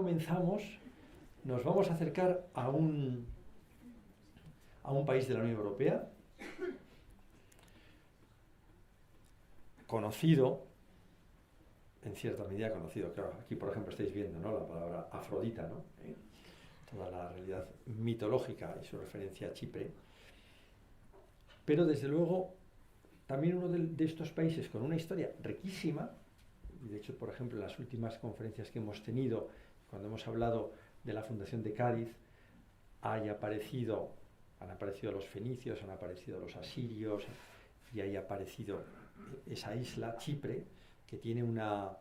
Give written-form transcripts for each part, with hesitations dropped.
comenzamos, nos vamos a acercar a un país de la Unión Europea, conocido, en cierta medida conocido, claro, aquí por ejemplo estáis viendo, ¿no?, la palabra Afrodita, ¿no? Toda la realidad mitológica y su referencia a Chipre, pero desde luego también uno de estos países con una historia riquísima, y de hecho, por ejemplo, en las últimas conferencias que hemos tenido, cuando hemos hablado de la fundación de Cádiz, han aparecido los fenicios, han aparecido los asirios, y haya aparecido esa isla, Chipre, que tiene una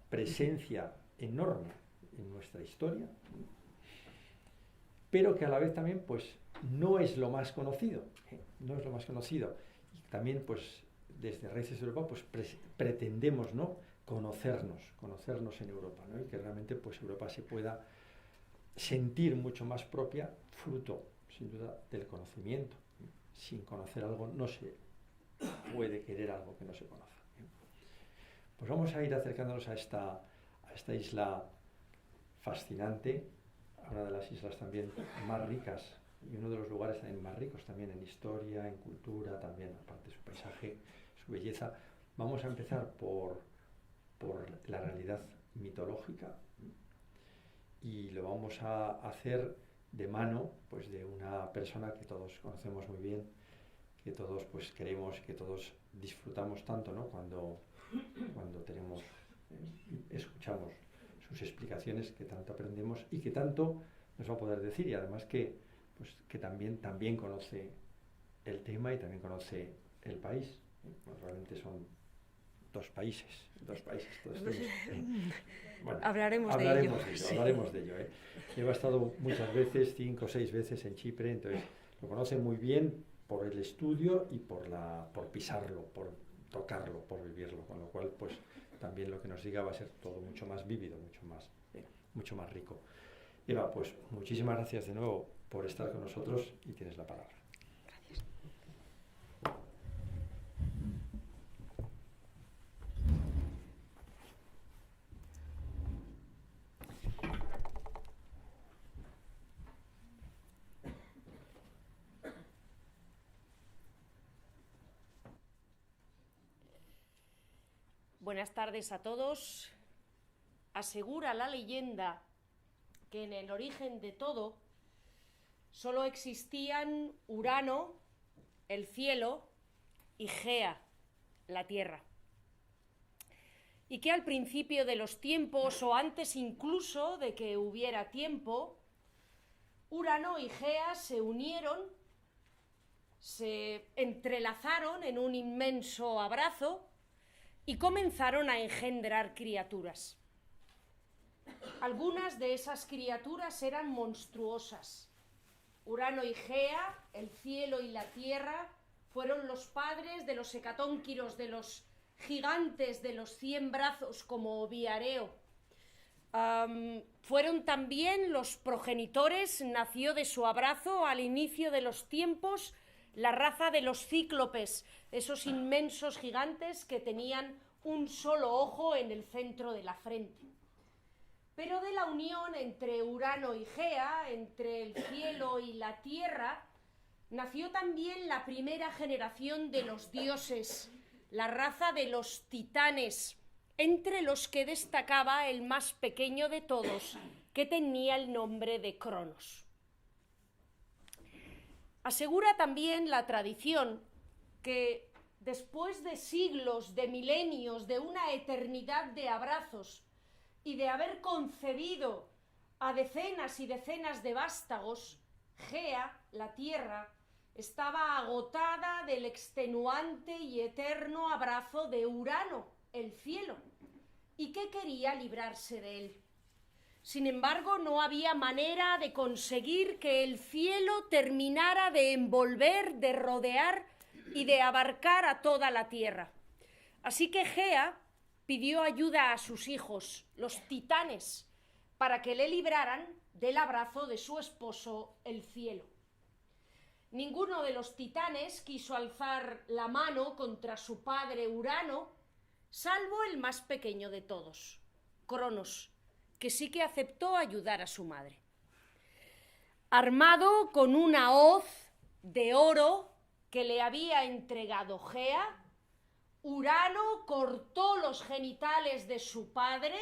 presencia enorme en nuestra historia, pero que a la vez también pues no es lo más conocido, no es lo más conocido. Y también pues desde Raíces de Europa pues pretendemos, ¿no?, conocernos en Europa, ¿no?, y que realmente pues Europa se pueda sentir mucho más propia, fruto sin duda del conocimiento. Sin conocer algo no se puede querer algo que no se conoce. Pues vamos a ir acercándonos a esta isla fascinante, a una de las islas también más ricas y uno de los lugares también más ricos también en historia, en cultura, también aparte de su paisaje, su belleza. Vamos a empezar por la realidad mitológica y lo vamos a hacer de mano pues de una persona que todos conocemos muy bien, que todos pues queremos, que todos disfrutamos tanto, ¿no?, cuando escuchamos sus explicaciones, que tanto aprendemos y que tanto nos va a poder decir, y además que también conoce el tema y también conoce el país. Pues realmente son dos países. Bueno, hablaremos de ello. Yo he estado muchas veces, 5 o 6 veces en Chipre, entonces lo conoce muy bien por el estudio y por pisarlo, por tocarlo, por vivirlo, con lo cual pues también lo que nos diga va a ser todo mucho más vívido, mucho más rico. Eva, pues muchísimas gracias de nuevo por estar con nosotros y tienes la palabra. Gracias. Buenas tardes a todos. Asegura la leyenda que en el origen de todo solo existían Urano, el cielo, y Gea, la tierra. Y que al principio de los tiempos, o antes incluso de que hubiera tiempo, Urano y Gea se unieron, se entrelazaron en un inmenso abrazo y comenzaron a engendrar criaturas. Algunas de esas criaturas eran monstruosas. Urano y Gea, el cielo y la tierra, fueron los padres de los hecatónquiros, de los gigantes de los 100 brazos como Viareo. Fueron también los progenitores, nació de su abrazo al inicio de los tiempos la raza de los cíclopes, esos inmensos gigantes que tenían un solo ojo en el centro de la frente. Pero de la unión entre Urano y Gea, entre el cielo y la tierra, nació también la primera generación de los dioses, la raza de los titanes, entre los que destacaba el más pequeño de todos, que tenía el nombre de Cronos. Asegura también la tradición que después de siglos, de milenios, de una eternidad de abrazos y de haber concebido a decenas y decenas de vástagos, Gea, la tierra, estaba agotada del extenuante y eterno abrazo de Urano, el cielo, y que quería librarse de él. Sin embargo, no había manera de conseguir que el cielo terminara de envolver, de rodear y de abarcar a toda la tierra. Así que Gea pidió ayuda a sus hijos, los titanes, para que le libraran del abrazo de su esposo, el cielo. Ninguno de los titanes quiso alzar la mano contra su padre Urano, salvo el más pequeño de todos, Cronos, que sí que aceptó ayudar a su madre. Armado con una hoz de oro que le había entregado Gea, Urano cortó los genitales de su padre,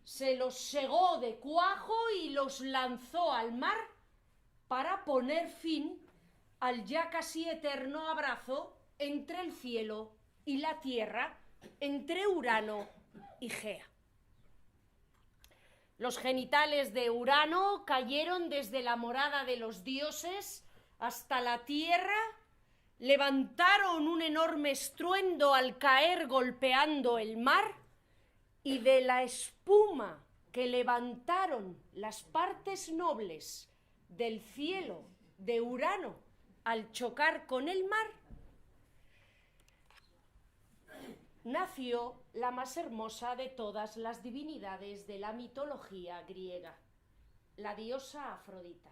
se los segó de cuajo y los lanzó al mar para poner fin al ya casi eterno abrazo entre el cielo y la tierra, entre Urano y Gea. Los genitales de Urano cayeron desde la morada de los dioses hasta la tierra, levantaron un enorme estruendo al caer golpeando el mar, y de la espuma que levantaron las partes nobles del cielo de Urano al chocar con el mar, nació la más hermosa de todas las divinidades de la mitología griega, la diosa Afrodita,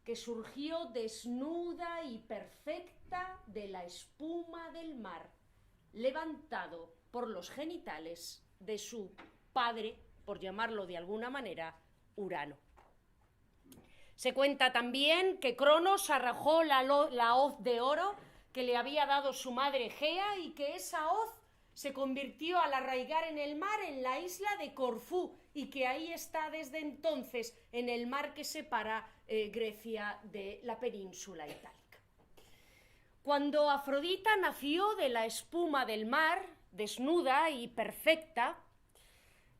que surgió desnuda y perfecta de la espuma del mar, levantado por los genitales de su padre, por llamarlo de alguna manera, Urano. Se cuenta también que Cronos arrojó la hoz de oro que le había dado su madre Gea y que esa hoz se convirtió al arraigar en el mar en la isla de Corfú y que ahí está desde entonces en el mar que separa Grecia de la península itálica. Cuando Afrodita nació de la espuma del mar, desnuda y perfecta,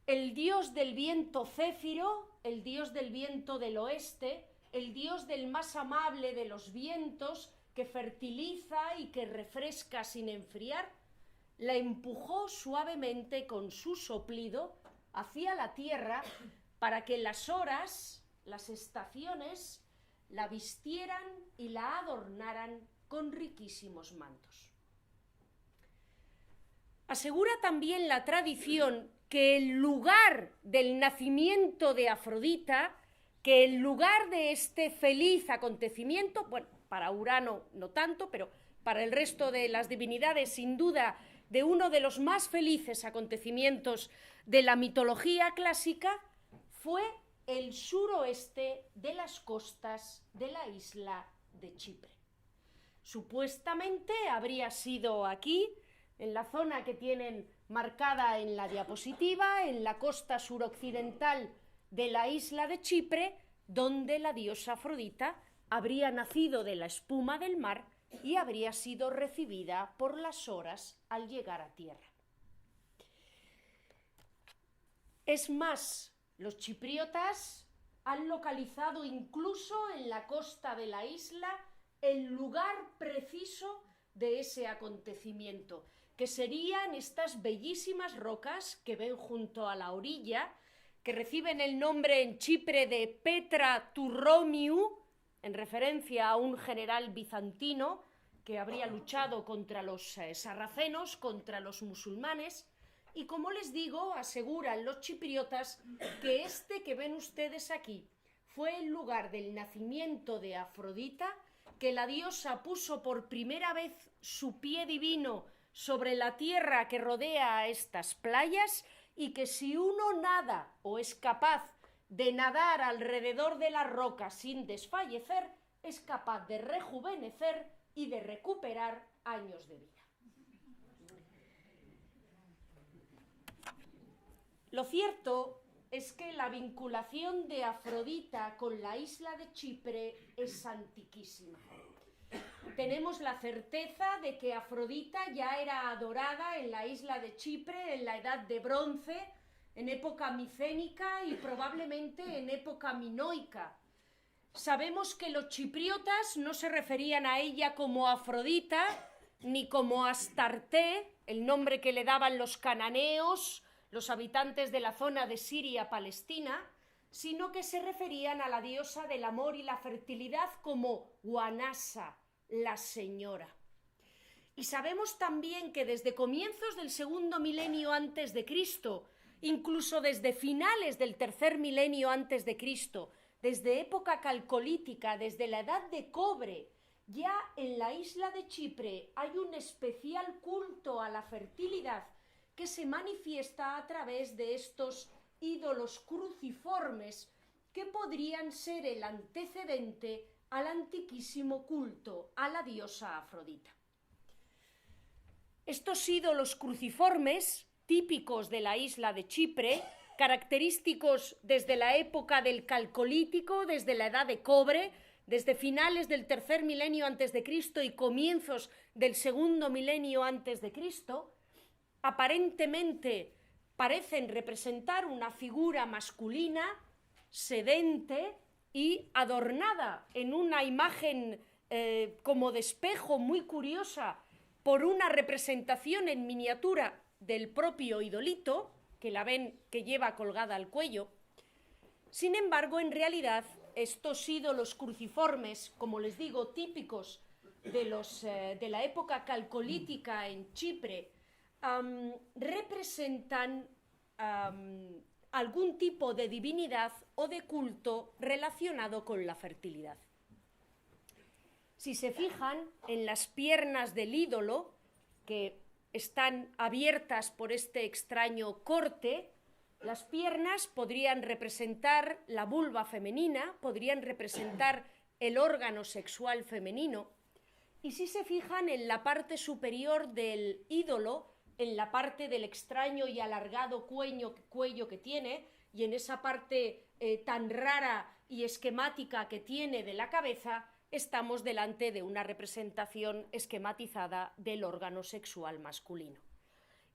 el dios del viento Céfiro, el dios del viento del oeste, el dios del más amable de los vientos, que fertiliza y que refresca sin enfriar, la empujó suavemente con su soplido hacia la tierra para que las horas, las estaciones, la vistieran y la adornaran con riquísimos mantos. Asegura también la tradición que el lugar del nacimiento de Afrodita, que el lugar de este feliz acontecimiento, bueno, para Urano no tanto, pero para el resto de las divinidades, sin duda, de uno de los más felices acontecimientos de la mitología clásica, fue el suroeste de las costas de la isla de Chipre. Supuestamente habría sido aquí, en la zona que tienen marcada en la diapositiva, en la costa suroccidental de la isla de Chipre, donde la diosa Afrodita habría nacido de la espuma del mar y habría sido recibida por las horas al llegar a tierra. Es más, los chipriotas han localizado incluso en la costa de la isla el lugar preciso de ese acontecimiento, que serían estas bellísimas rocas que ven junto a la orilla, que reciben el nombre en Chipre de Petra Turromiu, en referencia a un general bizantino que habría luchado contra los sarracenos, contra los musulmanes, y como les digo, aseguran los chipriotas que este que ven ustedes aquí fue el lugar del nacimiento de Afrodita, que la diosa puso por primera vez su pie divino sobre la tierra que rodea a estas playas, y que si uno nada o es capaz de nadar alrededor de las rocas sin desfallecer, es capaz de rejuvenecer y de recuperar años de vida. Lo cierto es que la vinculación de Afrodita con la isla de Chipre es antiquísima. Tenemos la certeza de que Afrodita ya era adorada en la isla de Chipre en la Edad de Bronce, en época micénica y probablemente en época minoica. Sabemos que los chipriotas no se referían a ella como Afrodita ni como Astarté, el nombre que le daban los cananeos, los habitantes de la zona de Siria-Palestina, sino que se referían a la diosa del amor y la fertilidad como Guanasa, la señora. Y sabemos también que desde comienzos del segundo milenio antes de Cristo, incluso desde finales del tercer milenio antes de Cristo, desde época calcolítica, desde la edad de cobre, ya en la isla de Chipre hay un especial culto a la fertilidad que se manifiesta a través de estos ídolos cruciformes que podrían ser el antecedente al antiquísimo culto a la diosa Afrodita. Estos ídolos cruciformes, típicos de la isla de Chipre, característicos desde la época del Calcolítico, desde la edad de cobre, desde finales del tercer milenio antes de Cristo y comienzos del segundo milenio antes de Cristo, aparentemente parecen representar una figura masculina, sedente y adornada en una imagen como de espejo muy curiosa por una representación en miniatura del propio idolito, que la ven que lleva colgada al cuello. Sin embargo, en realidad, estos ídolos cruciformes, como les digo, típicos de la época calcolítica en Chipre, representan algún tipo de divinidad o de culto relacionado con la fertilidad. Si se fijan en las piernas del ídolo, que están abiertas por este extraño corte, las piernas podrían representar la vulva femenina, podrían representar el órgano sexual femenino, y si se fijan en la parte superior del ídolo, en la parte del extraño y alargado cuello que tiene, y en esa parte tan rara y esquemática que tiene de la cabeza, estamos delante de una representación esquematizada del órgano sexual masculino.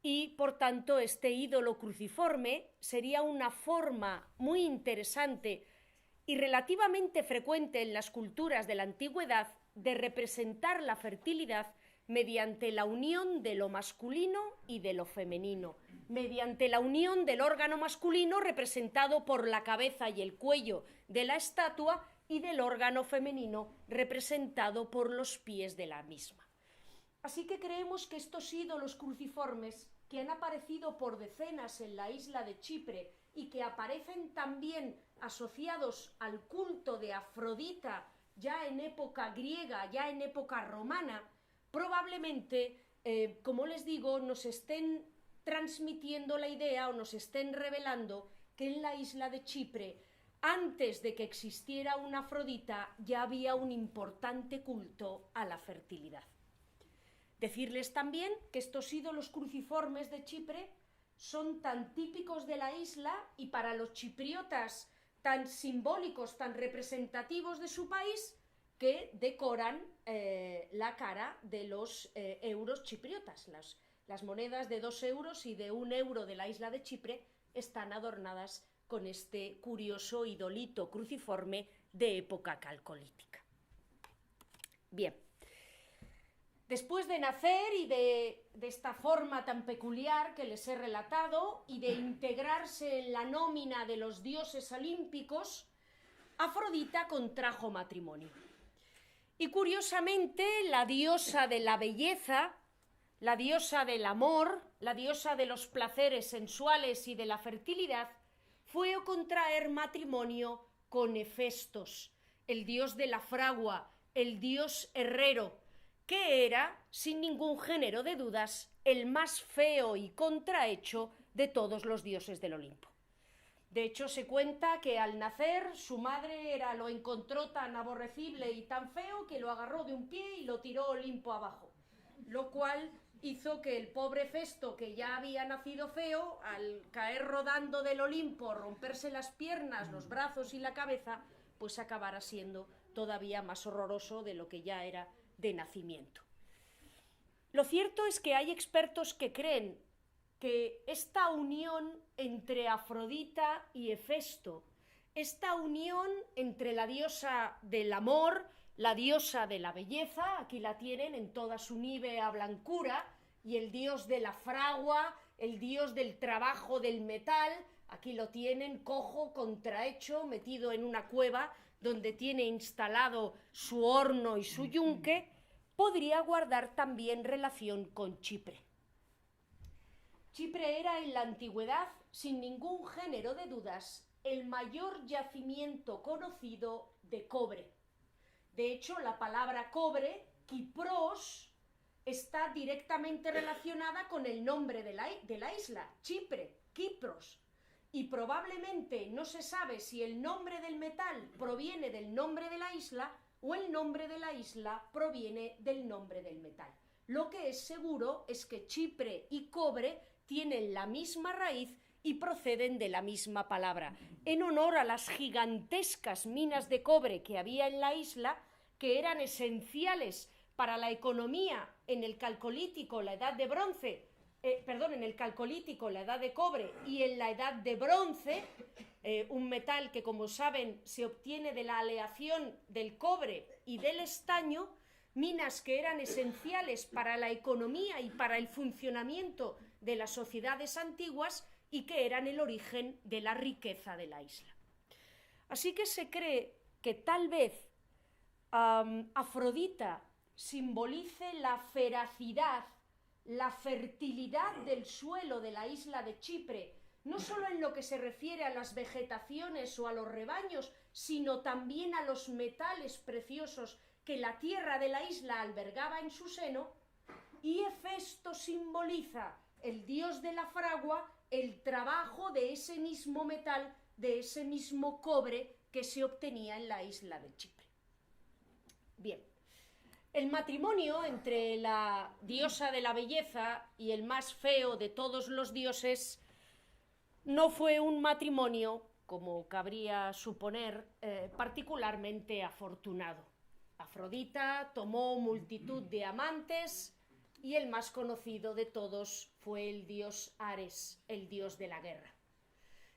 Y, por tanto, este ídolo cruciforme sería una forma muy interesante y relativamente frecuente en las culturas de la antigüedad de representar la fertilidad mediante la unión de lo masculino y de lo femenino, mediante la unión del órgano masculino representado por la cabeza y el cuello de la estatua y del órgano femenino representado por los pies de la misma. Así que creemos que estos ídolos cruciformes, que han aparecido por decenas en la isla de Chipre y que aparecen también asociados al culto de Afrodita ya en época griega, ya en época romana, probablemente, como les digo, nos estén transmitiendo la idea o nos estén revelando que en la isla de Chipre, antes de que existiera una Afrodita, ya había un importante culto a la fertilidad. Decirles también que estos ídolos cruciformes de Chipre son tan típicos de la isla y para los chipriotas tan simbólicos, tan representativos de su país, que decoran la cara de los euros chipriotas. Las monedas de 2 euros y de 1 euro de la isla de Chipre están adornadas con este curioso idolito cruciforme de época calcolítica. Bien, después de nacer y de esta forma tan peculiar que les he relatado y de integrarse en la nómina de los dioses olímpicos, Afrodita contrajo matrimonio. Y curiosamente, la diosa de la belleza, la diosa del amor, la diosa de los placeres sensuales y de la fertilidad, fue a contraer matrimonio con Hefestos, el dios de la fragua, el dios herrero, que era, sin ningún género de dudas, el más feo y contrahecho de todos los dioses del Olimpo. De hecho, se cuenta que al nacer su madre lo encontró tan aborrecible y tan feo que lo agarró de un pie y lo tiró Olimpo abajo, lo cual hizo que el pobre Hefesto, que ya había nacido feo, al caer rodando del Olimpo, romperse las piernas, los brazos y la cabeza, pues acabara siendo todavía más horroroso de lo que ya era de nacimiento. Lo cierto es que hay expertos que creen que esta unión entre Afrodita y Hefesto, esta unión entre la diosa del amor, la diosa de la belleza, aquí la tienen en toda su nívea blancura, y el dios de la fragua, el dios del trabajo del metal, aquí lo tienen cojo, contrahecho, metido en una cueva donde tiene instalado su horno y su yunque, podría guardar también relación con Chipre. Chipre era en la antigüedad, sin ningún género de dudas, el mayor yacimiento conocido de cobre. De hecho, la palabra cobre, Kipros, está directamente relacionada con el nombre de la isla, Chipre, Kipros. y probablemente no se sabe si el nombre del metal proviene del nombre de la isla o el nombre de la isla proviene del nombre del metal. Lo que es seguro es que Chipre y cobre tienen la misma raíz y proceden de la misma palabra, en honor a las gigantescas minas de cobre que había en la isla, que eran esenciales para la economía en el Calcolítico, la Edad de Bronce, en el Calcolítico, la Edad de Cobre, y en la Edad de Bronce, un metal que, como saben, se obtiene de la aleación del cobre y del estaño, minas que eran esenciales para la economía y para el funcionamiento de las sociedades antiguas y que eran el origen de la riqueza de la isla. Así que se cree que tal vez Afrodita simbolice la feracidad, la fertilidad del suelo de la isla de Chipre, no solo en lo que se refiere a las vegetaciones o a los rebaños, sino también a los metales preciosos que la tierra de la isla albergaba en su seno, y Hefesto simboliza, el dios de la fragua, el trabajo de ese mismo metal, de ese mismo cobre que se obtenía en la isla de Chipre. Bien, el matrimonio entre la diosa de la belleza y el más feo de todos los dioses no fue un matrimonio, como cabría suponer, particularmente afortunado. Afrodita tomó multitud de amantes y el más conocido de todos fue el dios Ares, el dios de la guerra.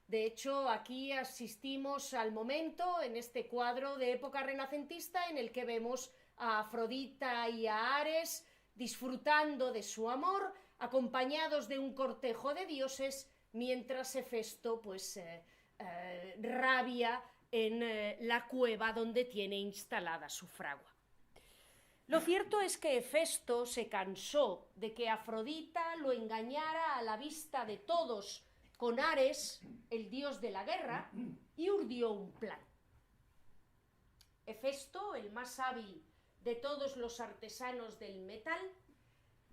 De hecho, aquí asistimos al momento, en este cuadro de época renacentista, en el que vemos a Afrodita y a Ares disfrutando de su amor, acompañados de un cortejo de dioses, mientras Hefesto rabia en la cueva donde tiene instalada su fragua. Lo cierto es que Hefesto se cansó de que Afrodita lo engañara a la vista de todos con Ares, el dios de la guerra, y urdió un plan. Hefesto, el más hábil de todos los artesanos del metal,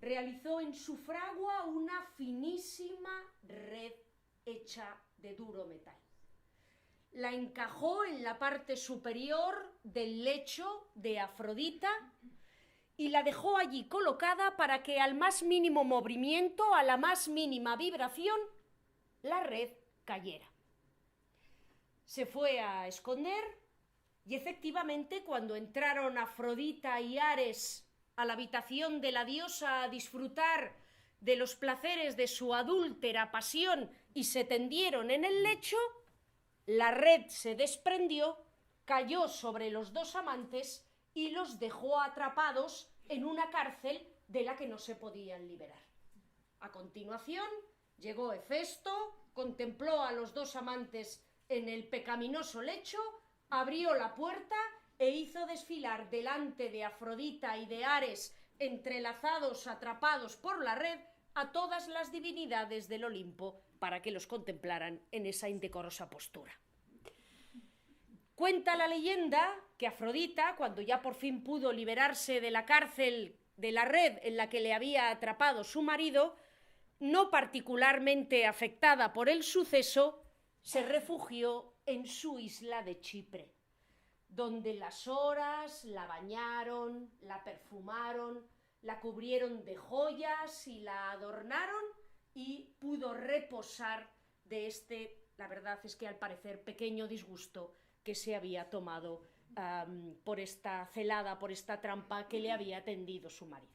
realizó en su fragua una finísima red hecha de duro metal. La encajó en la parte superior del lecho de Afrodita y la dejó allí colocada para que al más mínimo movimiento, a la más mínima vibración, la red cayera. Se fue a esconder y efectivamente, cuando entraron Afrodita y Ares a la habitación de la diosa a disfrutar de los placeres de su adúltera pasión y se tendieron en el lecho, la red se desprendió, cayó sobre los dos amantes y los dejó atrapados en una cárcel de la que no se podían liberar. A continuación, llegó Hefesto, contempló a los dos amantes en el pecaminoso lecho, abrió la puerta e hizo desfilar delante de Afrodita y de Ares, entrelazados, atrapados por la red, a todas las divinidades del Olimpo para que los contemplaran en esa indecorosa postura. Cuenta la leyenda que Afrodita, cuando ya por fin pudo liberarse de la cárcel, de la red en la que le había atrapado su marido, no particularmente afectada por el suceso, se refugió en su isla de Chipre, donde las horas la bañaron, la perfumaron, la cubrieron de joyas y la adornaron, y pudo reposar de la verdad es que al parecer pequeño disgusto que se había tomado por esta celada, por esta trampa que le había tendido su marido.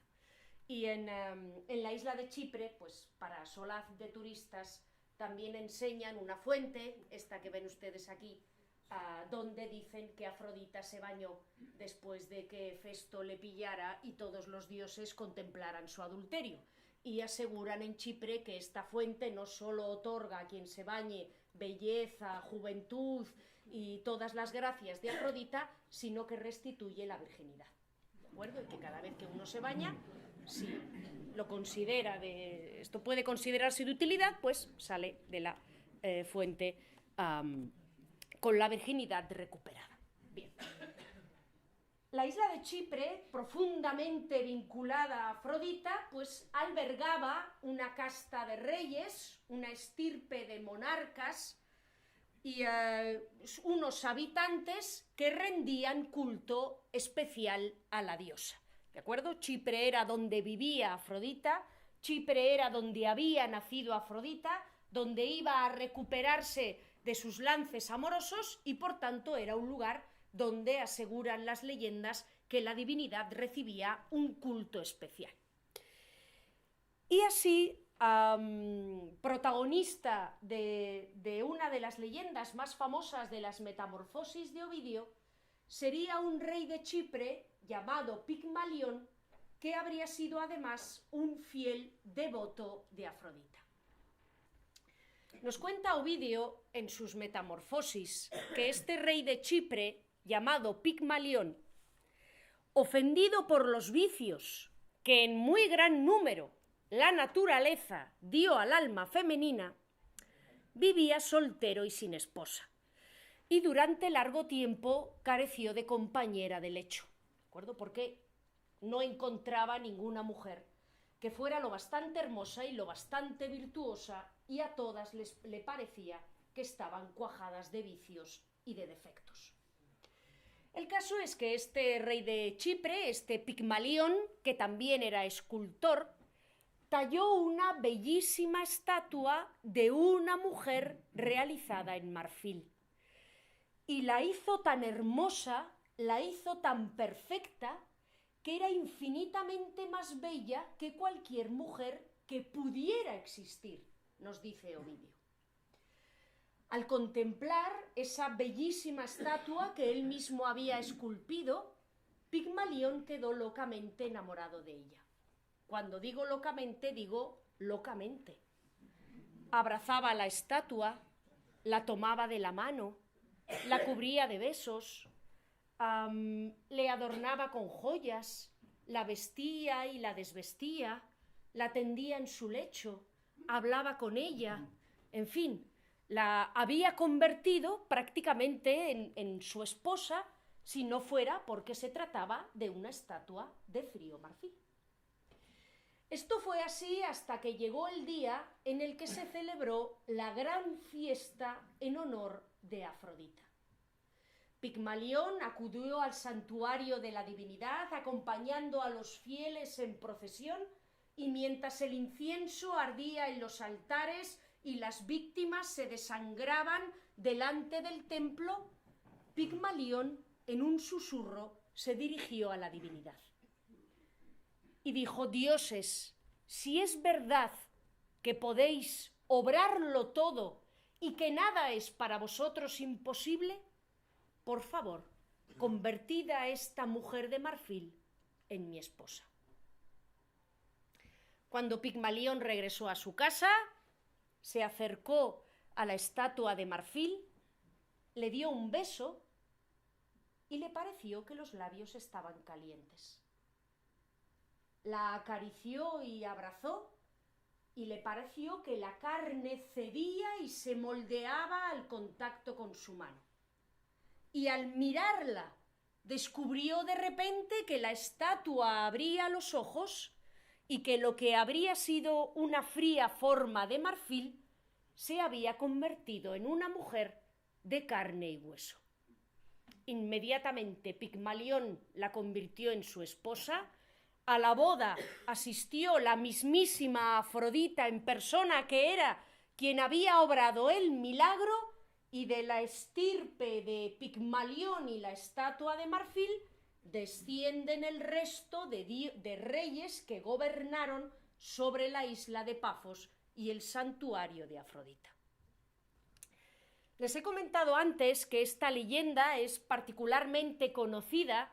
Y en la isla de Chipre, pues para solaz de turistas, también enseñan una fuente, esta que ven ustedes aquí, donde dicen que Afrodita se bañó después de que Hefesto le pillara y todos los dioses contemplaran su adulterio. Y aseguran en Chipre que esta fuente no solo otorga a quien se bañe belleza, juventud y todas las gracias de Afrodita, sino que restituye la virginidad. ¿De acuerdo? Y que cada vez que uno se baña, si lo considera esto puede considerarse de utilidad, pues sale de la fuente con la virginidad recuperada. Bien. La isla de Chipre, profundamente vinculada a Afrodita, pues albergaba una casta de reyes, una estirpe de monarcas y unos habitantes que rendían culto especial a la diosa. ¿De acuerdo? Chipre era donde vivía Afrodita, Chipre era donde había nacido Afrodita, donde iba a recuperarse de sus lances amorosos y por tanto era un lugar donde aseguran las leyendas que la divinidad recibía un culto especial. Y así, protagonista de una de las leyendas más famosas de las Metamorfosis de Ovidio, sería un rey de Chipre llamado Pigmalión, que habría sido además un fiel devoto de Afrodita. Nos cuenta Ovidio en sus Metamorfosis que este rey de Chipre, llamado Pigmalión, ofendido por los vicios que en muy gran número la naturaleza dio al alma femenina, vivía soltero y sin esposa, y durante largo tiempo careció de compañera de lecho, ¿de acuerdo? Porque no encontraba ninguna mujer que fuera lo bastante hermosa y lo bastante virtuosa, y a todas le parecía que estaban cuajadas de vicios y de defectos. El caso es que este rey de Chipre, este Pigmalión, que también era escultor, talló una bellísima estatua de una mujer realizada en marfil. Y la hizo tan hermosa, la hizo tan perfecta, que era infinitamente más bella que cualquier mujer que pudiera existir, nos dice Ovidio. Al contemplar esa bellísima estatua que él mismo había esculpido, Pigmalión quedó locamente enamorado de ella. Cuando digo locamente, digo locamente. Abrazaba la estatua, la tomaba de la mano, la cubría de besos, le adornaba con joyas, la vestía y la desvestía, la tendía en su lecho, hablaba con ella, en fin, la había convertido prácticamente en su esposa, si no fuera porque se trataba de una estatua de frío marfil. Esto fue así hasta que llegó el día en el que se celebró la gran fiesta en honor de Afrodita. Pigmalión acudió al santuario de la divinidad acompañando a los fieles en procesión, y mientras el incienso ardía en los altares y las víctimas se desangraban delante del templo, Pigmalión en un susurro se dirigió a la divinidad y dijo: dioses, si es verdad que podéis obrarlo todo y que nada es para vosotros imposible, por favor, convertid a esta mujer de marfil en mi esposa. Cuando Pigmalión regresó a su casa, se acercó a la estatua de marfil, le dio un beso y le pareció que los labios estaban calientes. La acarició y abrazó, y le pareció que la carne cedía y se moldeaba al contacto con su mano. Y al mirarla, descubrió de repente que la estatua abría los ojos y que lo que habría sido una fría forma de marfil se había convertido en una mujer de carne y hueso. Inmediatamente Pigmalión la convirtió en su esposa. A la boda asistió la mismísima Afrodita en persona, que era quien había obrado el milagro, y de la estirpe de Pigmalión y la estatua de marfil descienden el resto de reyes que gobernaron sobre la isla de Pafos y el santuario de Afrodita. Les he comentado antes que esta leyenda es particularmente conocida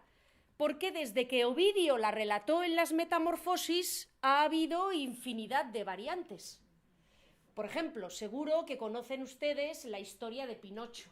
porque desde que Ovidio la relató en las Metamorfosis ha habido infinidad de variantes. Por ejemplo, seguro que conocen ustedes la historia de Pinocho,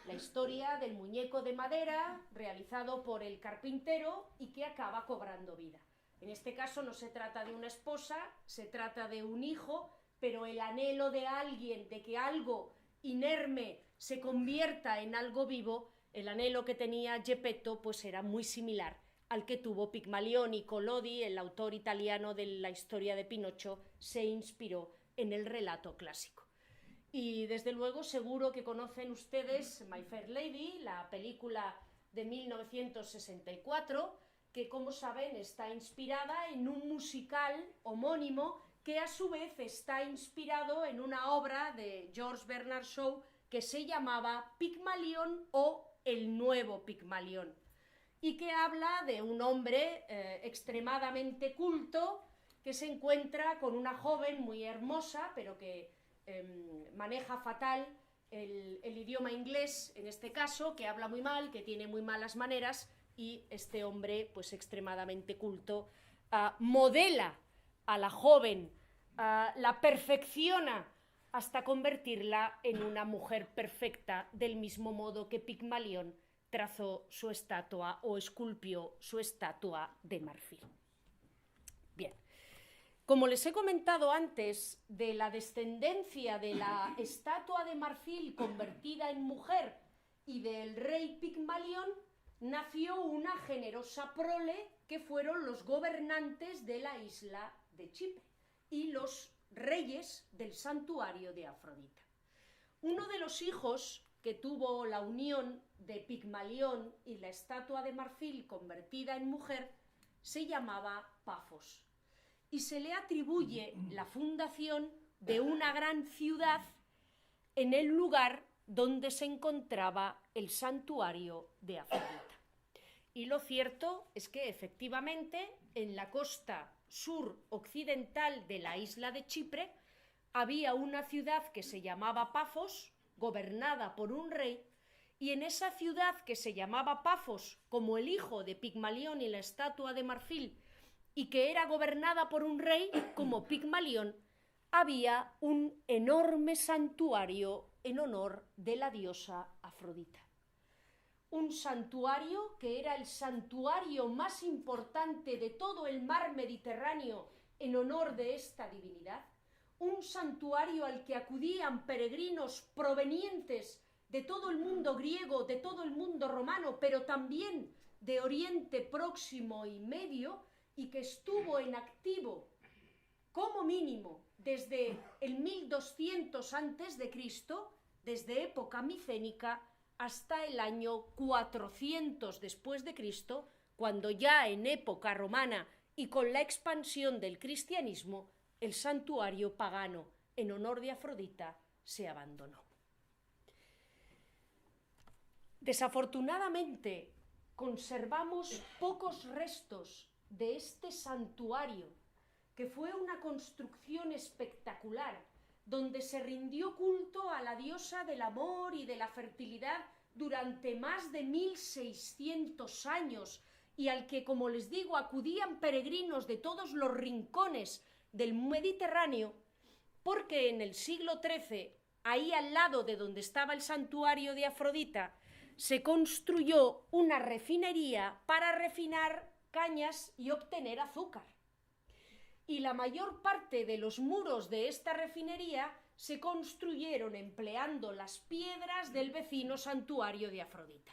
la historia del muñeco de madera realizado por el carpintero y que acaba cobrando vida. En este caso no se trata de una esposa, se trata de un hijo, pero el anhelo de alguien de que algo inerme se convierta en algo vivo, el anhelo que tenía Geppetto pues era muy similar al que tuvo Pigmalión, y Collodi, el autor italiano de la historia de Pinocho, se inspiró en el relato clásico. Y desde luego seguro que conocen ustedes My Fair Lady, la película de 1964, que como saben está inspirada en un musical homónimo que a su vez está inspirado en una obra de George Bernard Shaw que se llamaba Pigmalión o El nuevo Pigmalión, y que habla de un hombre extremadamente culto que se encuentra con una joven muy hermosa, pero que maneja fatal el idioma inglés, en este caso, que habla muy mal, que tiene muy malas maneras, y este hombre, pues extremadamente culto, modela a la joven, la perfecciona hasta convertirla en una mujer perfecta, del mismo modo que Pigmalión trazó su estatua o esculpió su estatua de marfil. Bien. Como les he comentado antes, de la descendencia de la estatua de marfil convertida en mujer y del rey Pigmalión, nació una generosa prole que fueron los gobernantes de la isla de Chipre y los reyes del santuario de Afrodita. Uno de los hijos que tuvo la unión de Pigmalión y la estatua de marfil convertida en mujer se llamaba Pafos, y se le atribuye la fundación de una gran ciudad en el lugar donde se encontraba el santuario de Afrodita. Y lo cierto es que efectivamente en la costa sur-occidental de la isla de Chipre había una ciudad que se llamaba Pafos, gobernada por un rey, y en esa ciudad que se llamaba Pafos, como el hijo de Pigmalión y la estatua de marfil, y que era gobernada por un rey como Pigmalión, había un enorme santuario en honor de la diosa Afrodita. Un santuario que era el santuario más importante de todo el mar Mediterráneo en honor de esta divinidad, un santuario al que acudían peregrinos provenientes de todo el mundo griego, de todo el mundo romano, pero también de Oriente Próximo y Medio, y que estuvo en activo como mínimo desde el 1200 a.C., desde época micénica, hasta el año 400 después de Cristo, cuando ya en época romana y con la expansión del cristianismo, el santuario pagano en honor de Afrodita se abandonó. Desafortunadamente, conservamos pocos restos de este santuario, que fue una construcción espectacular, donde se rindió culto a la diosa del amor y de la fertilidad durante más de 1600 años, y al que, como les digo, acudían peregrinos de todos los rincones del Mediterráneo, porque en el siglo XIII, ahí al lado de donde estaba el santuario de Afrodita, se construyó una refinería para refinar cañas y obtener azúcar. Y la mayor parte de los muros de esta refinería se construyeron empleando las piedras del vecino santuario de Afrodita.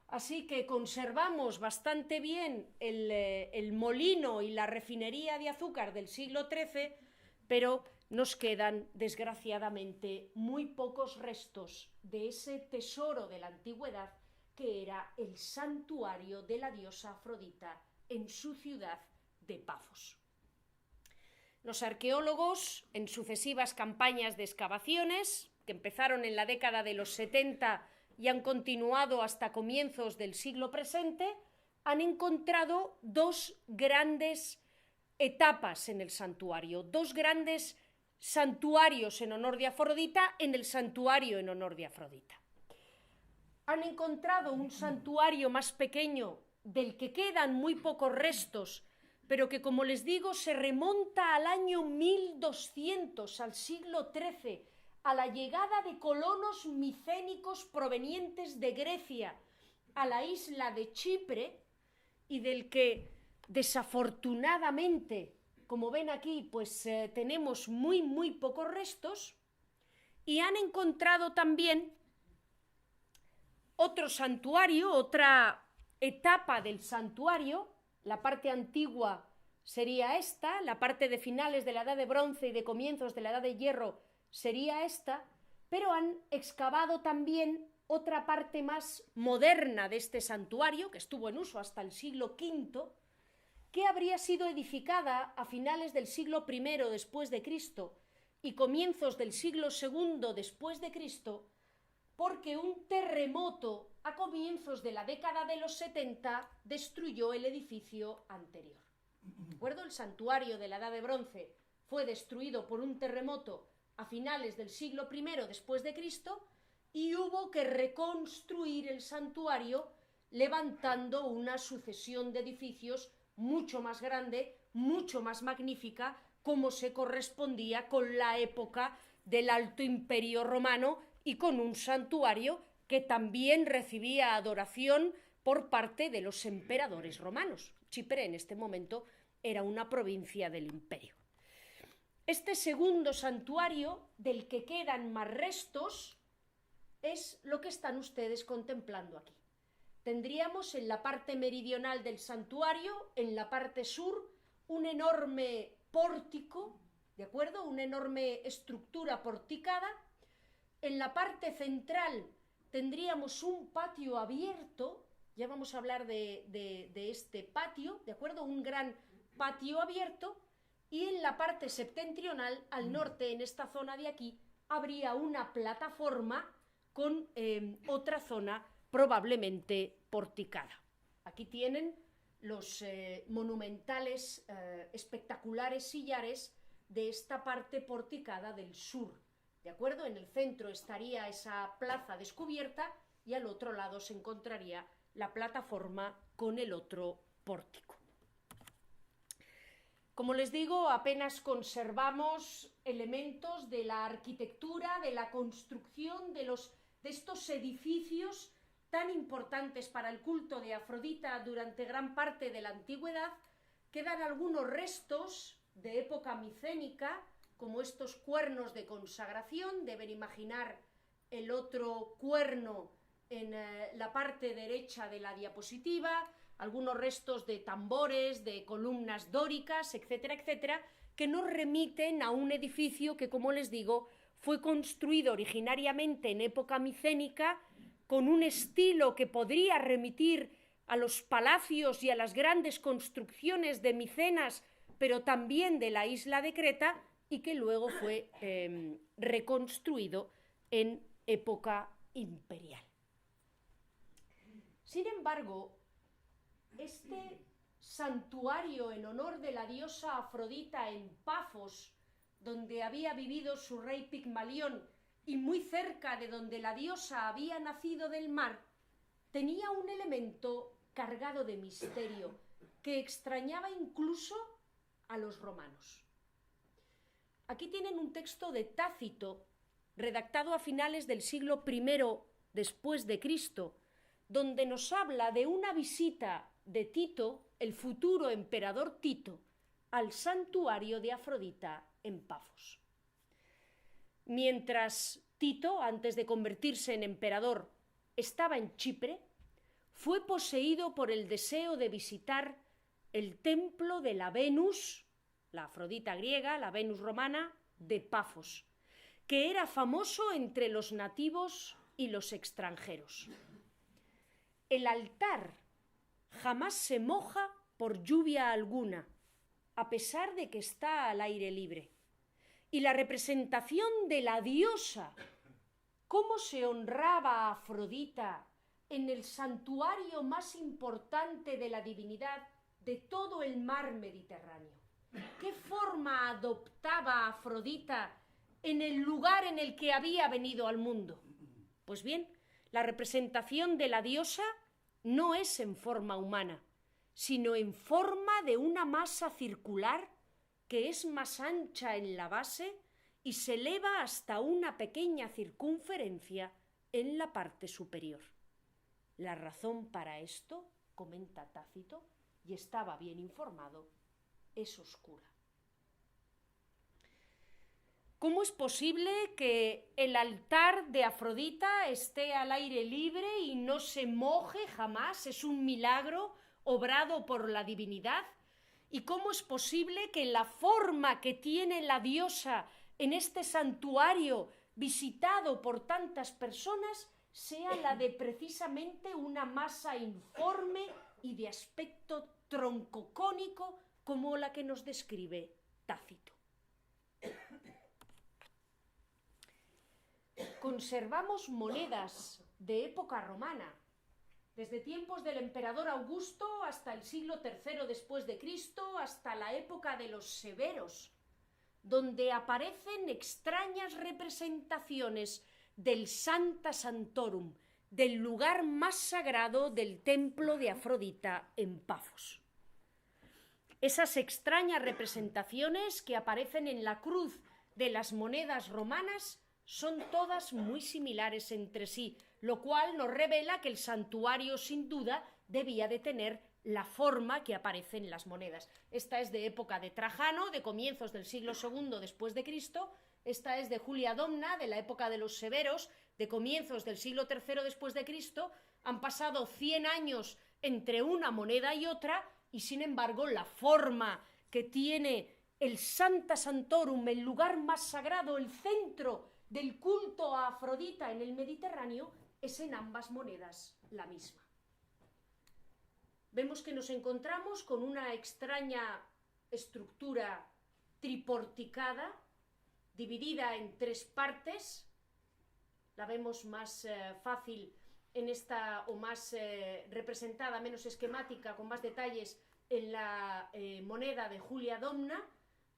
Así que conservamos bastante bien el molino y la refinería de azúcar del siglo XIII, pero nos quedan, desgraciadamente, muy pocos restos de ese tesoro de la antigüedad que era el santuario de la diosa Afrodita en su ciudad de Pafos. Los arqueólogos, en sucesivas campañas de excavaciones, que empezaron en la década de los 70 y han continuado hasta comienzos del siglo presente, han encontrado dos grandes etapas en el santuario, dos grandes santuarios en honor de Afrodita en el santuario en honor de Afrodita. Han encontrado un santuario más pequeño del que quedan muy pocos restos, pero que, como les digo, se remonta al año 1200, al siglo XIII, a la llegada de colonos micénicos provenientes de Grecia a la isla de Chipre, y del que desafortunadamente, como ven aquí, pues tenemos muy pocos restos. Y han encontrado también otro santuario, otra etapa del santuario. La parte antigua sería esta, la parte de finales de la Edad de Bronce y de comienzos de la Edad de Hierro sería esta, pero han excavado también otra parte más moderna de este santuario, que estuvo en uso hasta el siglo V, que habría sido edificada a finales del siglo I después de Cristo y comienzos del siglo II después de Cristo, porque un terremoto a comienzos de la década de los 70 destruyó el edificio anterior. ¿De acuerdo? El santuario de la Edad de Bronce fue destruido por un terremoto a finales del siglo I después de Cristo y hubo que reconstruir el santuario levantando una sucesión de edificios mucho más grande, mucho más magnífica, como se correspondía con la época del Alto Imperio Romano y con un santuario que también recibía adoración por parte de los emperadores romanos. Chipre en este momento era una provincia del imperio. Este segundo santuario, del que quedan más restos, es lo que están ustedes contemplando aquí. Tendríamos en la parte meridional del santuario, en la parte sur, un enorme pórtico, ¿de acuerdo? Una enorme estructura porticada. En la parte central tendríamos un patio abierto, ya vamos a hablar de este patio, ¿de acuerdo? Un gran patio abierto, y en la parte septentrional, al norte, en esta zona de aquí, habría una plataforma con otra zona probablemente porticada. Aquí tienen los monumentales, espectaculares sillares de esta parte porticada del sur, ¿de acuerdo? En el centro estaría esa plaza descubierta y al otro lado se encontraría la plataforma con el otro pórtico. Como les digo, apenas conservamos elementos de la arquitectura, de la construcción de estos edificios tan importantes para el culto de Afrodita durante gran parte de la antigüedad. Quedan algunos restos de época micénica, como estos cuernos de consagración. Deben imaginar el otro cuerno en la parte derecha de la diapositiva, algunos restos de tambores, de columnas dóricas, etcétera, etcétera, que nos remiten a un edificio que, como les digo, fue construido originariamente en época micénica, con un estilo que podría remitir a los palacios y a las grandes construcciones de Micenas, pero también de la isla de Creta, y que luego fue reconstruido en época imperial. Sin embargo, este santuario en honor de la diosa Afrodita en Pafos, donde había vivido su rey Pigmalión y muy cerca de donde la diosa había nacido del mar, tenía un elemento cargado de misterio que extrañaba incluso a los romanos. Aquí tienen un texto de Tácito, redactado a finales del siglo I después de Cristo, donde nos habla de una visita de Tito, el futuro emperador Tito, al santuario de Afrodita en Pafos. Mientras Tito, antes de convertirse en emperador, estaba en Chipre, fue poseído por el deseo de visitar el templo de la Venus, la Afrodita griega, la Venus romana, de Pafos, que era famoso entre los nativos y los extranjeros. El altar jamás se moja por lluvia alguna, a pesar de que está al aire libre. Y la representación de la diosa, cómo se honraba a Afrodita en el santuario más importante de la divinidad de todo el mar Mediterráneo. ¿Qué forma adoptaba Afrodita en el lugar en el que había venido al mundo? Pues bien, la representación de la diosa no es en forma humana, sino en forma de una masa circular que es más ancha en la base y se eleva hasta una pequeña circunferencia en la parte superior. La razón para esto, comenta Tácito, y estaba bien informado, es oscura. ¿Cómo es posible que el altar de Afrodita esté al aire libre y no se moje jamás? Es un milagro obrado por la divinidad. ¿Y cómo es posible que la forma que tiene la diosa en este santuario visitado por tantas personas sea la de precisamente una masa informe y de aspecto troncocónico como la que nos describe Tácito. Conservamos monedas de época romana, desde tiempos del emperador Augusto hasta el siglo III después de Cristo, hasta la época de los severos, donde aparecen extrañas representaciones del Sancta Sanctorum, del lugar más sagrado del templo de Afrodita en Pafos. Esas extrañas representaciones que aparecen en la cruz de las monedas romanas son todas muy similares entre sí, lo cual nos revela que el santuario sin duda debía de tener la forma que aparece en las monedas. Esta es de época de Trajano, de comienzos del siglo II después de Cristo. Esta es de Julia Domna, de la época de los severos, de comienzos del siglo III después de Cristo. Han pasado 100 años entre una moneda y otra, y sin embargo la forma que tiene el Sancta Sanctorum, el lugar más sagrado, el centro del culto a Afrodita en el Mediterráneo, es en ambas monedas la misma. Vemos que nos encontramos con una extraña estructura triporticada, dividida en 3 partes. La vemos más fácil en esta, o más representada, menos esquemática, con más detalles, en la moneda de Julia Domna.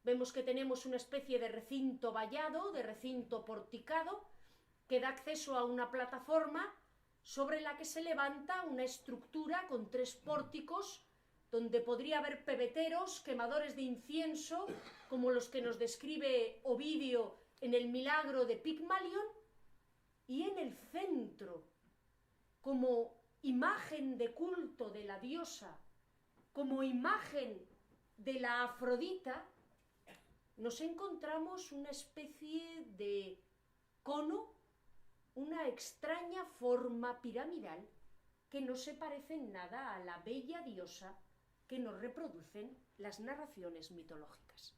Vemos que tenemos una especie de recinto vallado, de recinto porticado, que da acceso a una plataforma sobre la que se levanta una estructura con 3 pórticos, donde podría haber pebeteros, quemadores de incienso, como los que nos describe Ovidio en el Milagro de Pigmalión, y en el centro, como imagen de culto de la diosa, como imagen de la Afrodita, nos encontramos una especie de cono, una extraña forma piramidal que no se parece en nada a la bella diosa que nos reproducen las narraciones mitológicas.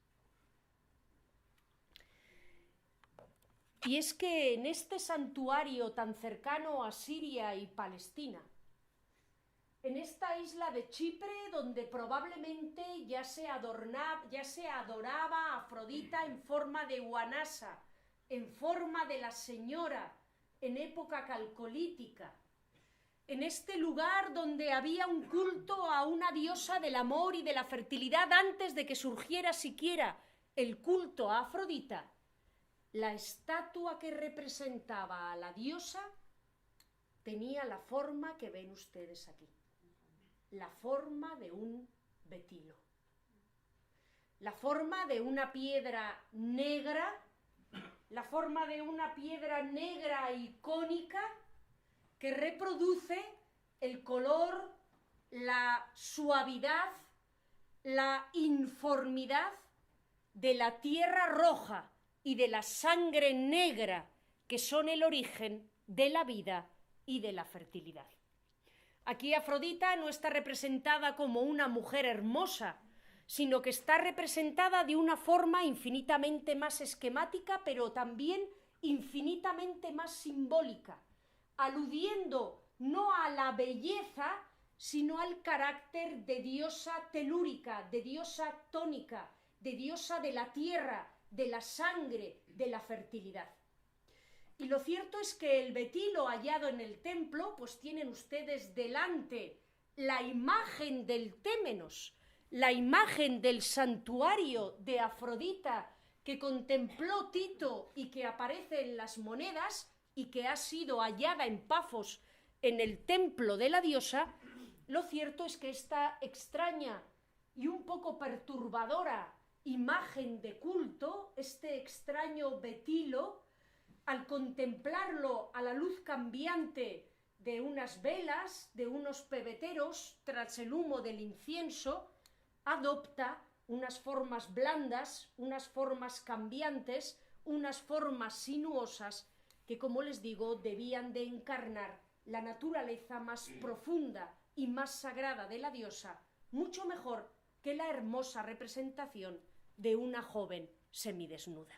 Y es que en este santuario tan cercano a Siria y Palestina, en esta isla de Chipre, donde probablemente ya se adoraba a Afrodita en forma de Huanasa, en forma de la señora, en época calcolítica, en este lugar donde había un culto a una diosa del amor y de la fertilidad antes de que surgiera siquiera el culto a Afrodita, la estatua que representaba a la diosa tenía la forma que ven ustedes aquí, la forma de un betilo, la forma de una piedra negra, la forma de una piedra negra y cónica que reproduce el color, la suavidad, la informidad de la tierra roja y de la sangre negra, que son el origen de la vida y de la fertilidad. Aquí Afrodita no está representada como una mujer hermosa, sino que está representada de una forma infinitamente más esquemática, pero también infinitamente más simbólica, aludiendo no a la belleza, sino al carácter de diosa telúrica, de diosa tónica, de diosa de la tierra, de la sangre, de la fertilidad. Y lo cierto es que el betilo hallado en el templo, pues tienen ustedes delante la imagen del témenos, la imagen del santuario de Afrodita que contempló Tito y que aparece en las monedas y que ha sido hallada en Pafos en el templo de la diosa. Lo cierto es que esta extraña y un poco perturbadora imagen de culto, este extraño betilo, al contemplarlo a la luz cambiante de unas velas, de unos pebeteros, tras el humo del incienso, adopta unas formas blandas, unas formas cambiantes, unas formas sinuosas que, como les digo, debían de encarnar la naturaleza más profunda y más sagrada de la diosa, mucho mejor que la hermosa representación de una joven semidesnuda.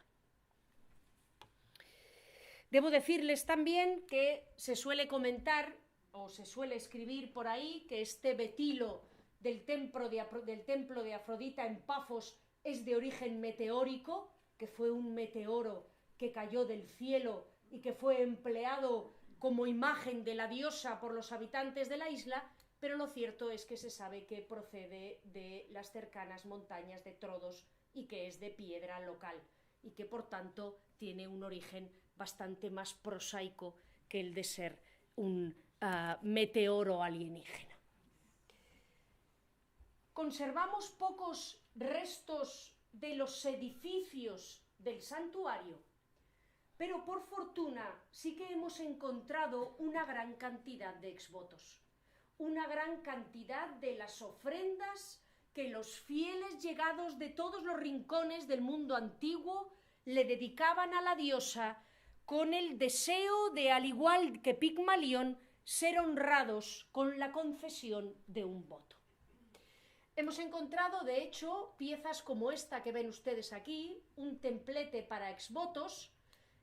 Debo decirles también que se suele comentar o se suele escribir por ahí que este betilo del templo de Afrodita en Pafos es de origen meteórico, que fue un meteoro que cayó del cielo y que fue empleado como imagen de la diosa por los habitantes de la isla, pero lo cierto es que se sabe que procede de las cercanas montañas de Trodos y que es de piedra local y que por tanto tiene un origen bastante más prosaico que el de ser un meteoro alienígena. Conservamos pocos restos de los edificios del santuario, pero por fortuna sí que hemos encontrado una gran cantidad de exvotos, una gran cantidad de las ofrendas que los fieles llegados de todos los rincones del mundo antiguo le dedicaban a la diosa con el deseo de, al igual que Pigmalión, ser honrados con la concesión de un voto. Hemos encontrado, de hecho, piezas como esta que ven ustedes aquí, un templete para exvotos.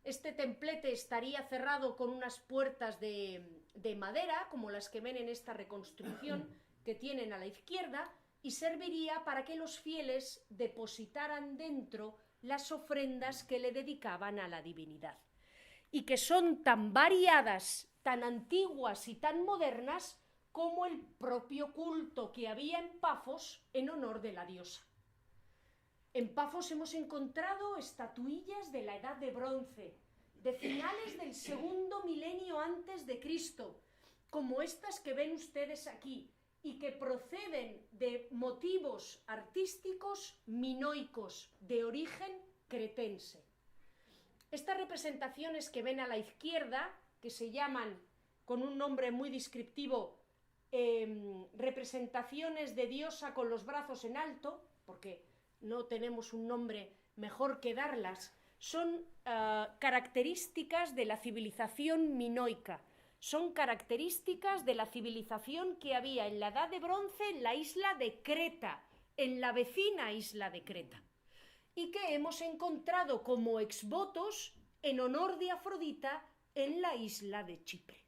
Este templete estaría cerrado con unas puertas de madera, como las que ven en esta reconstrucción que tienen a la izquierda, y serviría para que los fieles depositaran dentro las ofrendas que le dedicaban a la divinidad, y que son tan variadas, tan antiguas y tan modernas como el propio culto que había en Pafos en honor de la diosa. En Pafos hemos encontrado estatuillas de la Edad de Bronce, de finales del segundo milenio antes de Cristo, como estas que ven ustedes aquí, y que proceden de motivos artísticos minoicos de origen cretense. Estas representaciones que ven a la izquierda, que se llaman con un nombre muy descriptivo representaciones de diosa con los brazos en alto, porque no tenemos un nombre mejor que darlas, son características de la civilización minoica, son características de la civilización que había en la Edad de Bronce en la isla de Creta, en la vecina isla de Creta, y que hemos encontrado como exvotos en honor de Afrodita en la isla de Chipre.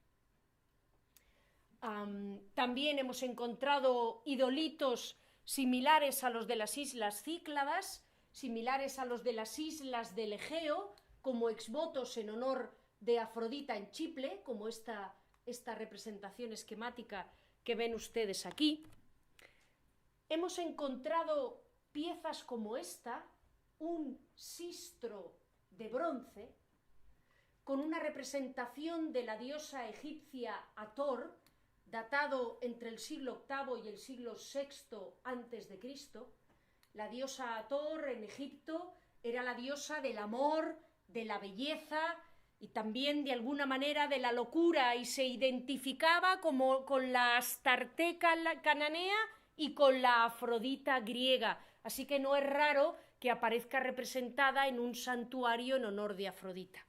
También hemos encontrado idolitos similares a los de las islas Cícladas, similares a los de las islas del Egeo, como exvotos en honor de Afrodita en Chipre, como esta representación esquemática que ven ustedes aquí. Hemos encontrado piezas como esta, un sistro de bronce, con una representación de la diosa egipcia Hathor, datado entre el siglo VIII y el siglo VI a.C. La diosa Hathor en Egipto era la diosa del amor, de la belleza y también de alguna manera de la locura, y se identificaba como con la Astarte cananea y con la Afrodita griega, así que no es raro que aparezca representada en un santuario en honor de Afrodita.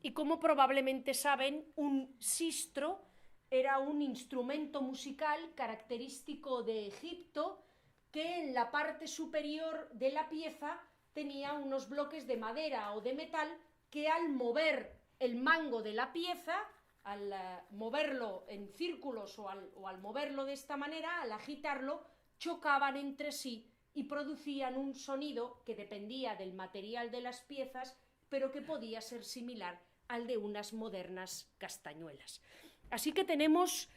Y como probablemente saben, un sistro era un instrumento musical característico de Egipto que en la parte superior de la pieza tenía unos bloques de madera o de metal que al mover el mango de la pieza, al moverlo en círculos o al moverlo de esta manera, al agitarlo, chocaban entre sí y producían un sonido que dependía del material de las piezas, pero que podía ser similar al de unas modernas castañuelas. Así que tenemos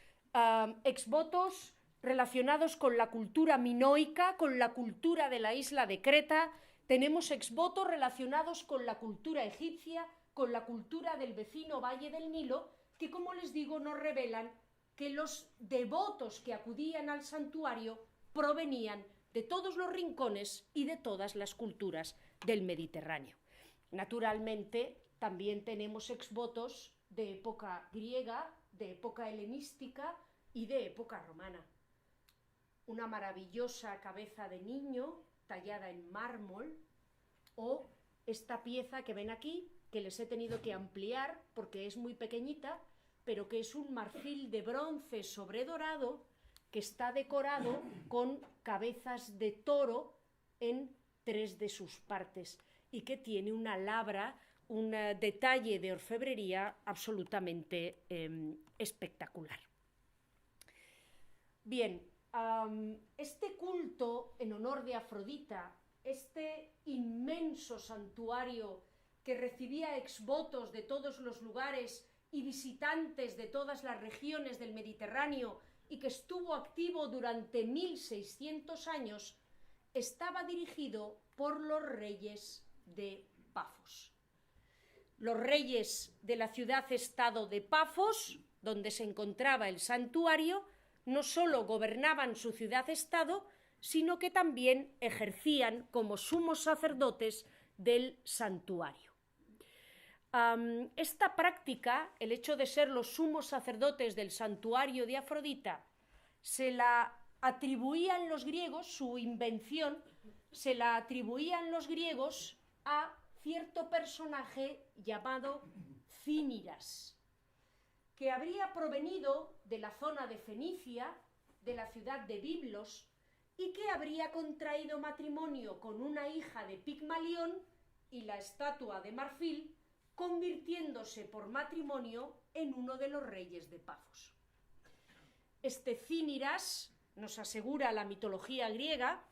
exvotos relacionados con la cultura minoica, con la cultura de la isla de Creta, tenemos exvotos relacionados con la cultura egipcia, con la cultura del vecino Valle del Nilo, que, como les digo, nos revelan que los devotos que acudían al santuario provenían de todos los rincones y de todas las culturas del Mediterráneo. Naturalmente, también tenemos exvotos de época griega, de época helenística y de época romana. Una maravillosa cabeza de niño tallada en mármol, o esta pieza que ven aquí, que les he tenido que ampliar porque es muy pequeñita, pero que es un marfil de bronce sobredorado que está decorado con cabezas de toro en 3 de sus partes y que tiene una labra un detalle de orfebrería absolutamente espectacular. Bien, este culto en honor de Afrodita, este inmenso santuario que recibía exvotos de todos los lugares y visitantes de todas las regiones del Mediterráneo y que estuvo activo durante 1600 años, estaba dirigido por los reyes de Pafos. Los reyes de la ciudad-estado de Pafos, donde se encontraba el santuario, no solo gobernaban su ciudad-estado, sino que también ejercían como sumos sacerdotes del santuario. Esta práctica, el hecho de ser los sumos sacerdotes del santuario de Afrodita, se la atribuían los griegos, su invención, se la atribuían los griegos a cierto personaje llamado Cíniras, que habría provenido de la zona de Fenicia, de la ciudad de Biblos, y que habría contraído matrimonio con una hija de Pigmalión y la estatua de marfil, convirtiéndose por matrimonio en uno de los reyes de Pafos. Este Cíniras, nos asegura la mitología griega,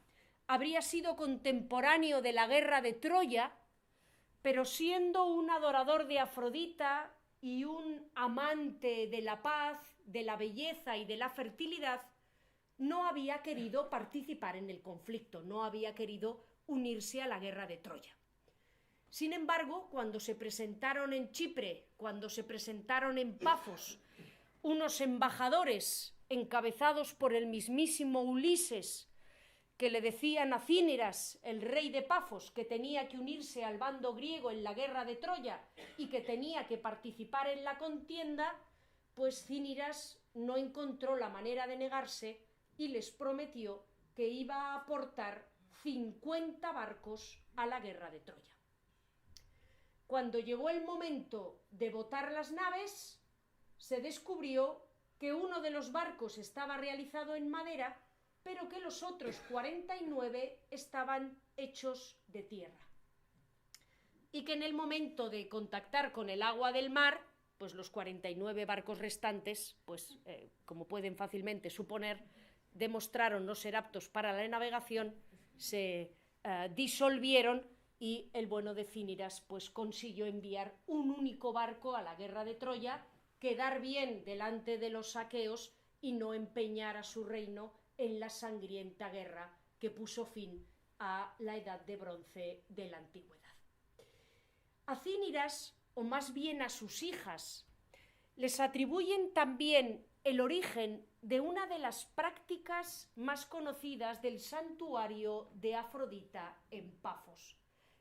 habría sido contemporáneo de la guerra de Troya, pero siendo un adorador de Afrodita y un amante de la paz, de la belleza y de la fertilidad, no había querido participar en el conflicto, no había querido unirse a la guerra de Troya. Sin embargo, cuando se presentaron en Chipre, cuando se presentaron en Pafos, unos embajadores encabezados por el mismísimo Ulises, que le decían a Cíniras, el rey de Pafos, que tenía que unirse al bando griego en la guerra de Troya y que tenía que participar en la contienda, pues Cíniras no encontró la manera de negarse y les prometió que iba a aportar 50 barcos a la guerra de Troya. Cuando llegó el momento de botar las naves, se descubrió que uno de los barcos estaba realizado en madera, pero que los otros 49 estaban hechos de tierra. Y que en el momento de contactar con el agua del mar, pues los 49 barcos restantes, pues como pueden fácilmente suponer, demostraron no ser aptos para la navegación, se disolvieron y el bueno de Cíniras pues consiguió enviar un único barco a la guerra de Troya, quedar bien delante de los aqueos y no empeñar a su reino en la sangrienta guerra que puso fin a la edad de bronce de la antigüedad. A Cíniras, o más bien a sus hijas, les atribuyen también el origen de una de las prácticas más conocidas del santuario de Afrodita en Pafos,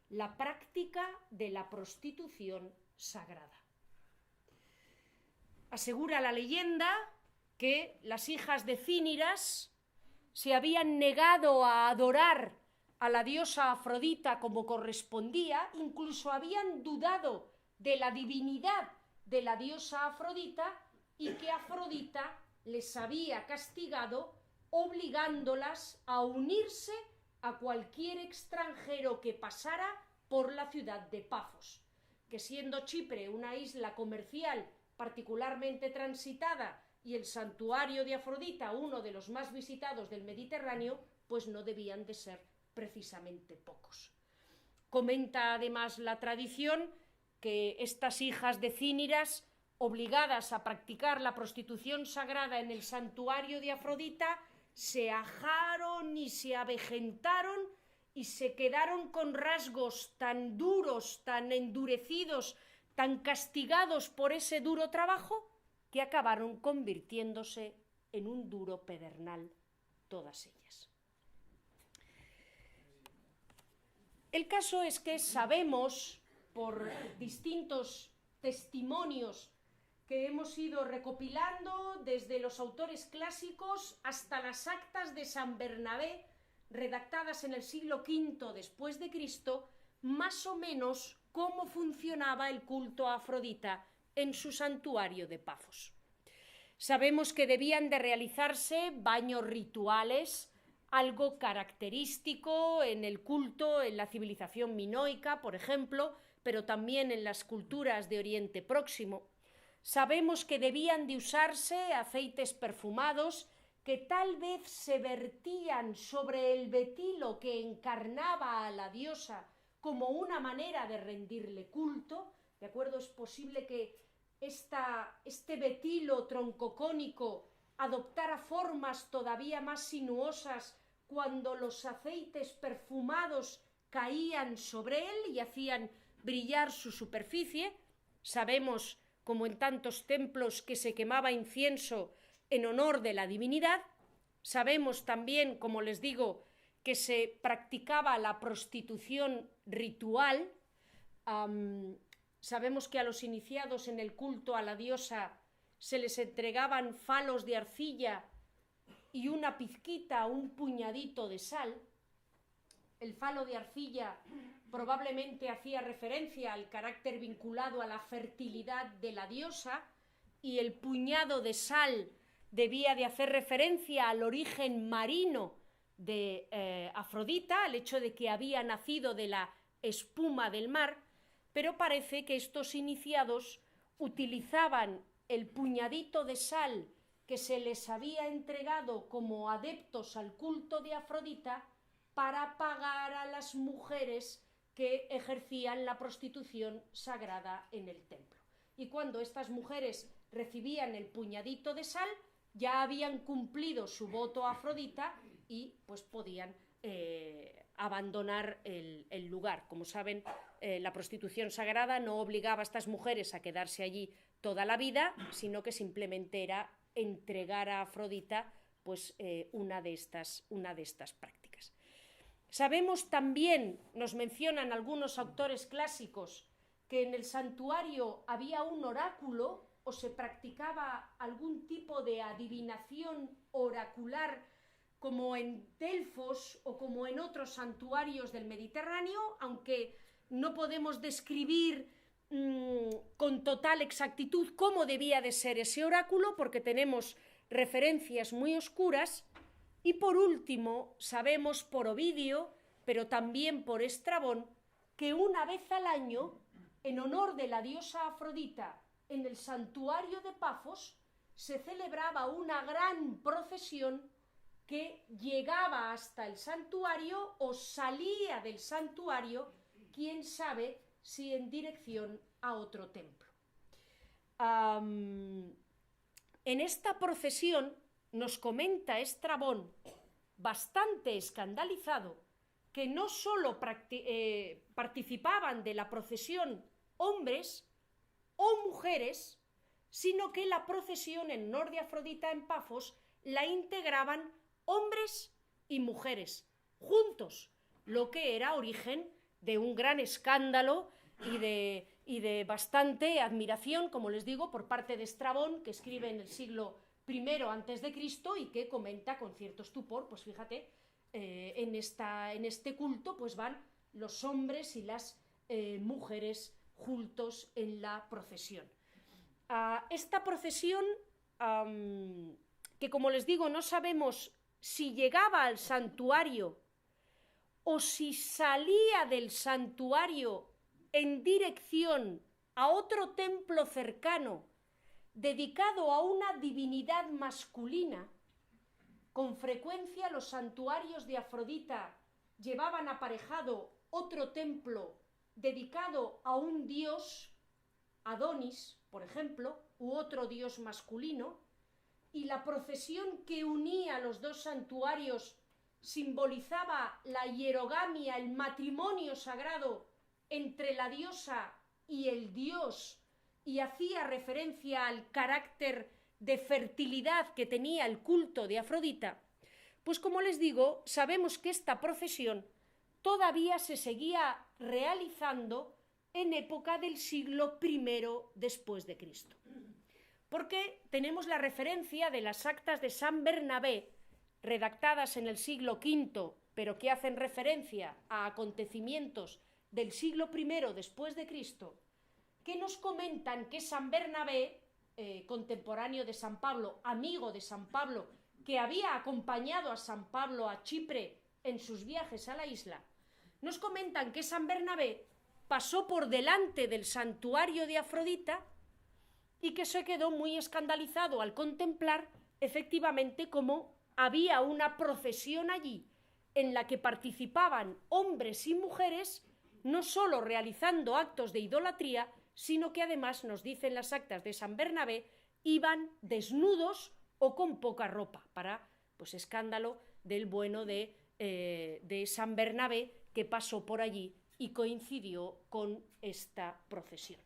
la práctica de la prostitución sagrada. Asegura la leyenda que las hijas de Cíniras se habían negado a adorar a la diosa Afrodita como correspondía, incluso habían dudado de la divinidad de la diosa Afrodita y que Afrodita les había castigado obligándolas a unirse a cualquier extranjero que pasara por la ciudad de Pafos, que siendo Chipre una isla comercial particularmente transitada y el santuario de Afrodita uno de los más visitados del Mediterráneo, pues no debían de ser precisamente pocos. Comenta además la tradición que estas hijas de Cíniras, obligadas a practicar la prostitución sagrada en el santuario de Afrodita, se ajaron y se avejentaron y se quedaron con rasgos tan duros, tan endurecidos, tan castigados por ese duro trabajo, que acabaron convirtiéndose en un duro pedernal todas ellas. El caso es que sabemos, por distintos testimonios que hemos ido recopilando desde los autores clásicos hasta las actas de San Bernabé, redactadas en el siglo V después de Cristo, más o menos cómo funcionaba el culto a Afrodita en su santuario de Pafos. Sabemos que debían de realizarse baños rituales, algo característico en el culto en la civilización minoica, por ejemplo, pero también en las culturas de Oriente Próximo. Sabemos que debían de usarse aceites perfumados que tal vez se vertían sobre el betilo que encarnaba a la diosa como una manera de rendirle culto, ¿de acuerdo? Es posible que este betilo troncocónico adoptara formas todavía más sinuosas cuando los aceites perfumados caían sobre él y hacían brillar su superficie. Sabemos, como en tantos templos, que se quemaba incienso en honor de la divinidad. Sabemos también, como les digo, que se practicaba la prostitución ritual. Sabemos que a los iniciados en el culto a la diosa se les entregaban falos de arcilla y una pizquita, un puñadito de sal. El falo de arcilla probablemente hacía referencia al carácter vinculado a la fertilidad de la diosa, y el puñado de sal debía de hacer referencia al origen marino de Afrodita, al hecho de que había nacido de la espuma del mar, pero parece que estos iniciados utilizaban el puñadito de sal que se les había entregado como adeptos al culto de Afrodita para pagar a las mujeres que ejercían la prostitución sagrada en el templo. Y cuando estas mujeres recibían el puñadito de sal, ya habían cumplido su voto a Afrodita y pues podían abandonar el lugar. Como saben, la prostitución sagrada no obligaba a estas mujeres a quedarse allí toda la vida, sino que simplemente era entregar a Afrodita pues una de estas prácticas. Sabemos también, nos mencionan algunos autores clásicos, que en el santuario había un oráculo o se practicaba algún tipo de adivinación oracular, como en Delfos o como en otros santuarios del Mediterráneo, aunque no podemos describir con total exactitud cómo debía de ser ese oráculo, porque tenemos referencias muy oscuras. Y por último, sabemos por Ovidio, pero también por Estrabón, que una vez al año, en honor de la diosa Afrodita, en el santuario de Pafos, se celebraba una gran procesión que llegaba hasta el santuario o salía del santuario, quién sabe si en dirección a otro templo. En esta procesión nos comenta Estrabón, bastante escandalizado, que no solo participaban de la procesión hombres o mujeres, sino que la procesión en honor de Afrodita en Pafos la integraban hombres y mujeres juntos, lo que era origen de un gran escándalo y de bastante admiración, como les digo, por parte de Estrabón, que escribe en el siglo I antes de Cristo y que comenta con cierto estupor, pues fíjate, en este culto pues van los hombres y las mujeres juntos en la procesión. Esta procesión, que como les digo, no sabemos si llegaba al santuario o si salía del santuario en dirección a otro templo cercano dedicado a una divinidad masculina. Con frecuencia los santuarios de Afrodita llevaban aparejado otro templo dedicado a un dios, Adonis, por ejemplo, u otro dios masculino, y la procesión que unía los dos santuarios simbolizaba la hierogamia, el matrimonio sagrado entre la diosa y el dios, y hacía referencia al carácter de fertilidad que tenía el culto de Afrodita. Pues como les digo, sabemos que esta procesión todavía se seguía realizando en época del siglo I después de Cristo. Porque tenemos la referencia de las actas de San Bernabé, redactadas en el siglo V, pero que hacen referencia a acontecimientos del siglo I después de Cristo, que nos comentan que San Bernabé, contemporáneo de San Pablo, amigo de San Pablo, que había acompañado a San Pablo a Chipre en sus viajes a la isla, nos comentan que San Bernabé pasó por delante del santuario de Afrodita y que se quedó muy escandalizado al contemplar efectivamente cómo había una procesión allí en la que participaban hombres y mujeres, no solo realizando actos de idolatría, sino que además, nos dicen las actas de San Bernabé, iban desnudos o con poca ropa, para pues escándalo del bueno de San Bernabé, que pasó por allí y coincidió con esta procesión.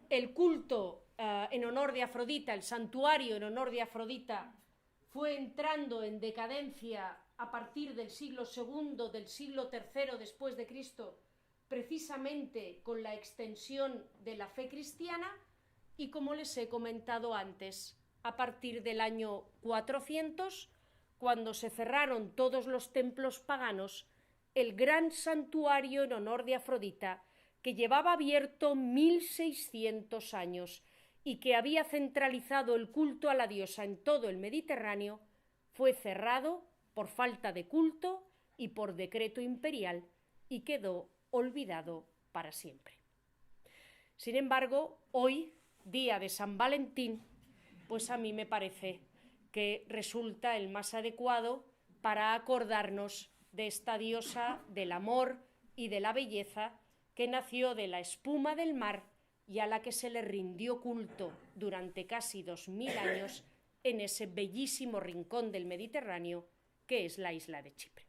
El culto en honor de Afrodita, el santuario en honor de Afrodita, fue entrando en decadencia a partir del siglo II, del siglo III después de Cristo, precisamente con la extensión de la fe cristiana y, como les he comentado antes, a partir del año 400, cuando se cerraron todos los templos paganos, el gran santuario en honor de Afrodita, que llevaba abierto 1600 años y que había centralizado el culto a la diosa en todo el Mediterráneo, fue cerrado por falta de culto y por decreto imperial y quedó olvidado para siempre. Sin embargo, hoy, día de San Valentín, pues a mí me parece que resulta el más adecuado para acordarnos de esta diosa del amor y de la belleza que nació de la espuma del mar y a la que se le rindió culto durante casi 2000 años en ese bellísimo rincón del Mediterráneo que es la isla de Chipre.